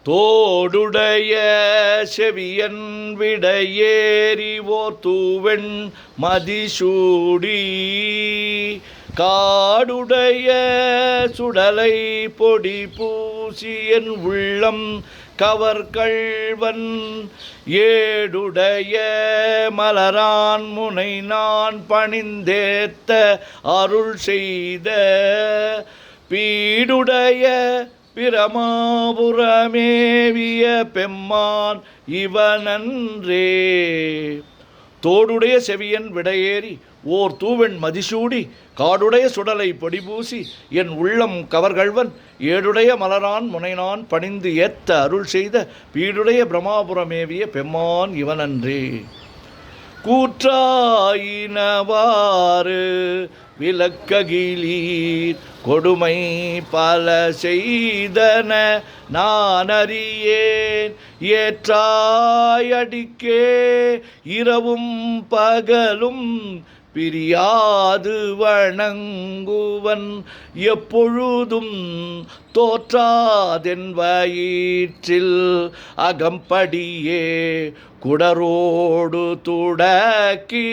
தோடுடைய செவியன் விடையேறிவோர் தூவெண் மதிசூடி காடுடைய சுடலை பொடி பூசியன் உள்ளம் கவர்கள்வன் ஏடுடைய மலரான் முனை நான் பணிந்தேத்த அருள் செய்த பீடுடைய பிரமாபுரமேவிய பெம்மான் இவனன்றே. தோடுடைய செவியன் விடையேறி ஓர் தூவெண் மதிசூடி காடுடைய சுடலை பொடிபூசி என் உள்ளம் கவர்கள்வன் ஏடுடைய மலரான் முனைநான் பணிந்து ஏத்த அருள் செய்த பீடுடைய பிரமாபுரமேவிய பெம்மான் இவனன்றே. கூற்றாயினவாறு விளக்ககிலீர் கொடுமை பல செய்தன நான் அறியேன் ஏற்றாயடிக்கே இரவும் பகலும் பிரியாது வணங்குவன் எப்பொழுதும் தோற்றாதென் வயிற்றில் அகம்படியே குடரோடு துடக்கி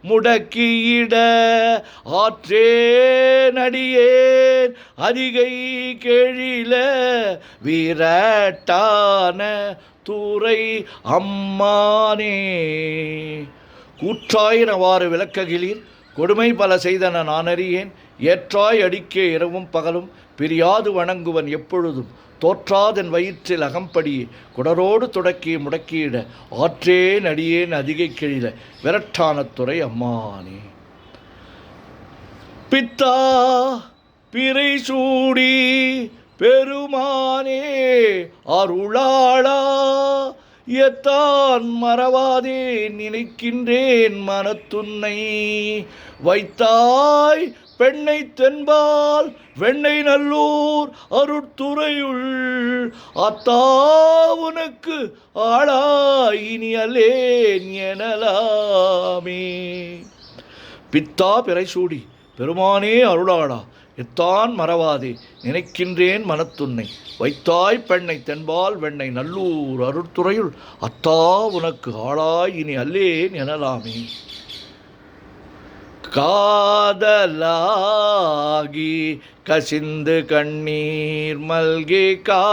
முடக்கியிட ஆற்றேனடியேன் அதிகை கெழில வீரட்டான துறை அம்மானே. கூற்றாயினவாறு விளக்ககிலீர் கொடுமை பல செய்தன நான் அறியேன் ஏற்றாய் அடிக்கே இரவும் பகலும் பிரியாது வணங்குவன் எப்பொழுதும் தோற்றாதென் வயிற்றில் அகம்படியே குடரோடு தொடக்கி முடக்கியிட ஆற்றேன் அடியேன் அதிகை கெழில விரட்டான துறை அம்மானே. பித்தா பிறை சூடி பெருமானே அருளாளா எத்தான் மறவாதே நினைக்கின்றேன் மனத்துன்னை வைத்தாய் பெண்ணை தென்பால் வெண்ணை நல்லூர் அருட்துறையுள் அத்தா உனக்கு ஆளாயினி அல்லேன் எனலாமே. பித்தா பிறைசூடி பெருமானே அருளாளா எத்தான் மறவாதே நினைக்கின்றேன் மனத்துன்னை வைத்தாய் பெண்ணை தென்பால் வெண்ணை நல்லூர் அருட்துறையுள் அத்தா உனக்கு ஆளாய் இனி அல்லேன் எனலாமே. காதலாகி கசிந்து கண்ணீர் மல்கி காதலாகி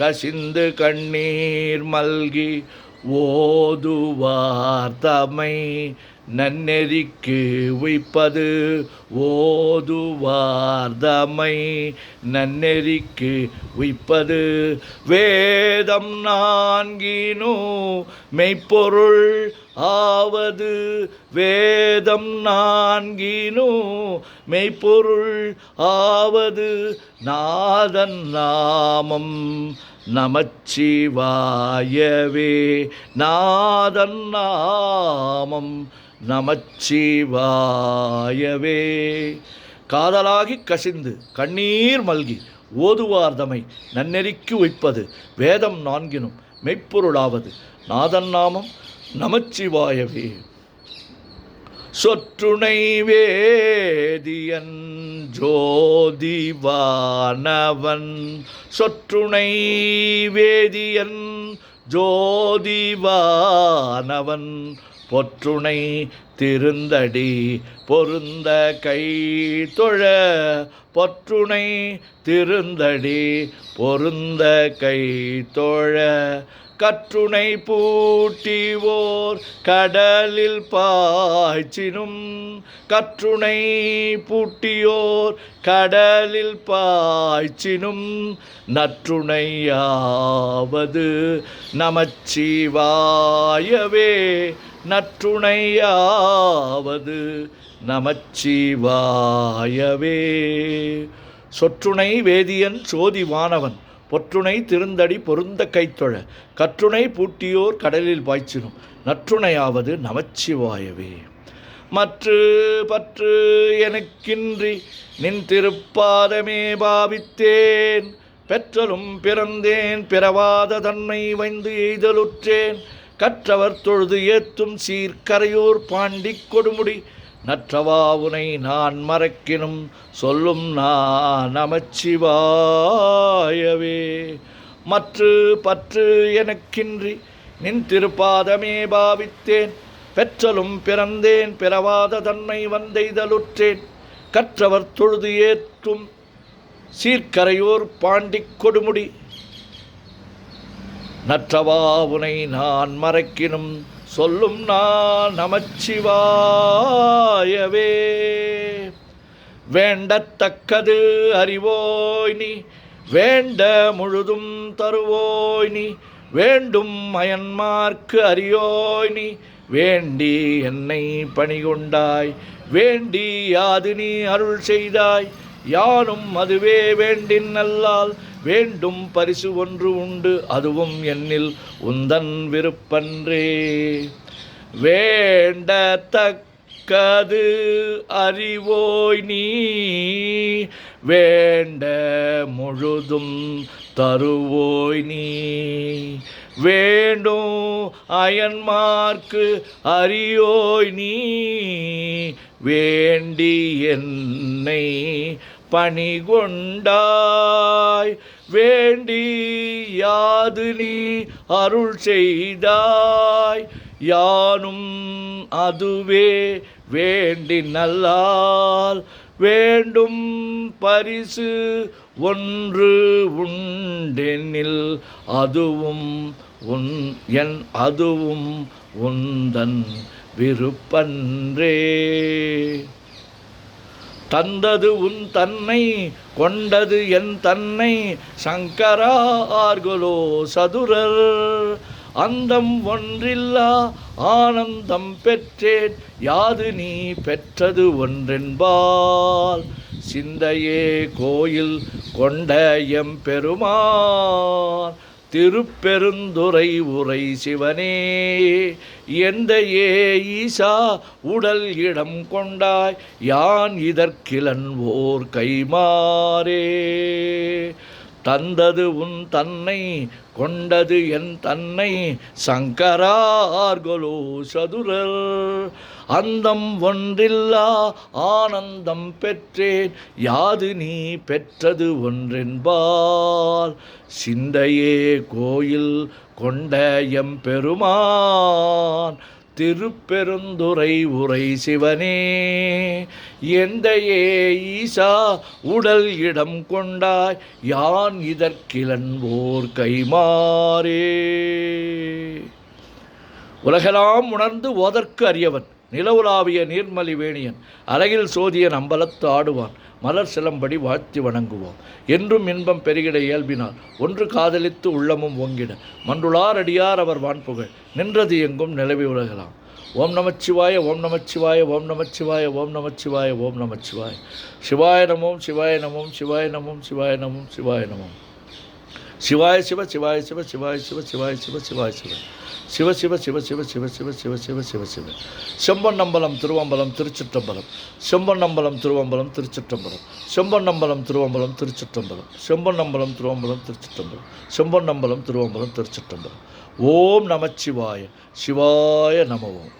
கசிந்து கண்ணீர் மல்கி ஓதுவார் தமை நன்னெறிக்கு உய்ப்பது ஓதுவார்தமை நன்னெறிக்கு உய்ப்பது வேதம் நான்கினோ மெய்ப்பொருள் ஆவது வேதம் நான்கினோ மெய்ப்பொருள் ஆவது நாதன் நாமம் நமச்சிவாயவே நாதன் நாமம் நமச்சிவாயவே. காதலாகி கசிந்து கண்ணீர் மல்கி ஓதுவார்தமை நன்னெறிக்கு உய்ப்பது வேதம் நான்கினும் மெய்ப்பொருளாவது நாதன் நாமம் நமச்சிவாயவே. சொற்றுணை வேதியன் ஜோதிவானவன் சொற்றுணை வேதியன் ஜோதிவானவன் பொற்றுணை திருந்தடி பொருந்த கை தொழ பொற்றுணை திருந்தடி பொருந்த கை தொழ கற்றுணை பூட்டிவோர் கடலில் பாய்ச்சினும் கற்றுணை பூட்டியோர் கடலில் பாய்ச்சினும் நற்றுணையாவது நமச்சிவாயவே நற்றுணையாவது நமச்சிவாயவே. சொற்றுணை வேதியன் சோதிவானவன் பொற்றுணை திருந்தடி பொருந்த கைத்தொழ கற்றுணை பூட்டியோர் கடலில் பாய்ச்சினும் நற்றுணையாவது நமச்சிவாயவே. மற்று பற்று எனக்கின்றி நின் திருப்பாதமே பாவித்தேன் பெற்றலும் பிறந்தேன் பிறவாத தன்மை வைந்து எய்தலுற்றேன் கற்றவர் தொழுது ஏத்தும் சீர்கரையூர் பாண்டி கொடுமுடி நற்றவா உனை நான் மறக்கினும் சொல்லும் நான் நமச்சிவாயவே. மற்று பற்று எனக்கின்றி நின் திருப்பாதமே பாவித்தேன், பெற்றலும் பிறந்தேன் பிறவாத தன்மை வந்தெய்தலுற்றேன். கற்றவர் தொழுது ஏற்றும் சீர்கரையோர் பாண்டிக் கொடுமுடி, நற்றவா உனை நான் மறக்கினும் சொல்லும் நான் நமச்சிவாயவே. வேண்டத்தக்கது அறிவோய் நீ, வேண்ட முழுதும் தருவோய் நீ, வேண்டும் அயன்மார்க்கு அறியோய் நீ, வேண்டி என்னை பணிகொண்டாய், வேண்டி யாது நீ அருள் செய்தாய். யானும் அதுவே வேண்டின் நல்லால், வேண்டும் பரிசு ஒன்று உண்டு அதுவும் என்னில் உந்தன் விருப்பன்றே. வேண்டத்தக்கது அறிவோய் நீ, வேண்ட முழுதும் தருவோய் நீ, வேண்டும் அயன்மார்க்கு அறியோய் நீ, வேண்டி என்னை பணிகொண்டாய், வேண்டி யாது நீ அருள் செய்தாய். யானும் அதுவே வேண்டி நல்லால், வேண்டும் பரிசு ஒன்று உண்டெனில் அதுவும் அதுவும் உந்தன் விருப்பன்றே. தந்தது உன் தன்னை கொண்டது என் தன்னை சங்கரார்களோ சதுரர். அந்தம் ஒன்றில்லா ஆனந்தம் பெற்றேன், யாது நீ பெற்றது ஒன்றென்பால். சிந்தையே கோயில் கொண்ட எம்பெருமான், திருப்பெருந்துறை உரை சிவனே. எந்தையே ஈசா உடல் இடம் கொண்டாய், யான் இதற்கிலன் ஓர் கைமாறே. தந்தது உன் தன்னை கொண்டது என் தன்னை சங்கரார்களோ சதுரர். அந்தம் ஒன்றில்லா ஆனந்தம் பெற்றேன், யாது நீ பெற்றது ஒன்றென்பால். சிந்தையே கோயில் கொண்ட எம்பெருமான், திருப்பெருந்துறை உரை சிவனே. எந்தையே ஈசா உடல் இடம் கொண்டாய், யான் இதற்கிலன் ஓர் கைமாறே. உலகெல்லாம் உணர்ந்து ஓதற்கு அறியவன், நிலவுலாவிய நீர்மலி வேணியன், அழகில் சோதியன் அம்பலத்து ஆடுவான், மலர் சிலம்படி வாழ்த்தி வணங்குவோம். என்றும் இன்பம் பெருகிட இயல்பினால் ஒன்று காதலித்து உள்ளமும் ஓங்கிட, மன்றுளார் அடியார் அவர் வான்புகழ் நின்றது எங்கும் நிலவி உலகலாம். ஓம் நமச்சிவாய ஓம் நமச்சிவாய ஓம் நமச்சிவாய ஓம் நமச்சிவாய ஓம் நமச்சிவாய. சிவாய நமோம் சிவாய நமோம் சிவாய நமோம் சிவாய நமோம் சிவாய நமோம். சிவாய சிவ சிவாய சிவ சிவாய சிவ சிவாய சிவ சிவாய சிவ சிவ சிவ சிவ சிவ சிவ சிவ சிவ சிவ சிவ சிவ. செம்பொன்னம்பலம் திருவம்பலம் திருச்சிற்றம்பலம், செம்பொன்னம்பலம் திருவம்பலம் திருச்சிற்றம்பலம், செம்பொன்னம்பலம் திருவம்பலம் திருச்சிற்றம்பலம், செம்பொன்னம்பலம் திருவம்பலம் திருச்சிற்றம்பலம், செம்பொன்னம்பலம் திருவம்பலம் திருச்சிற்றம்பலம். ஓம் நமச்சிவாய சிவாய நமவோம்.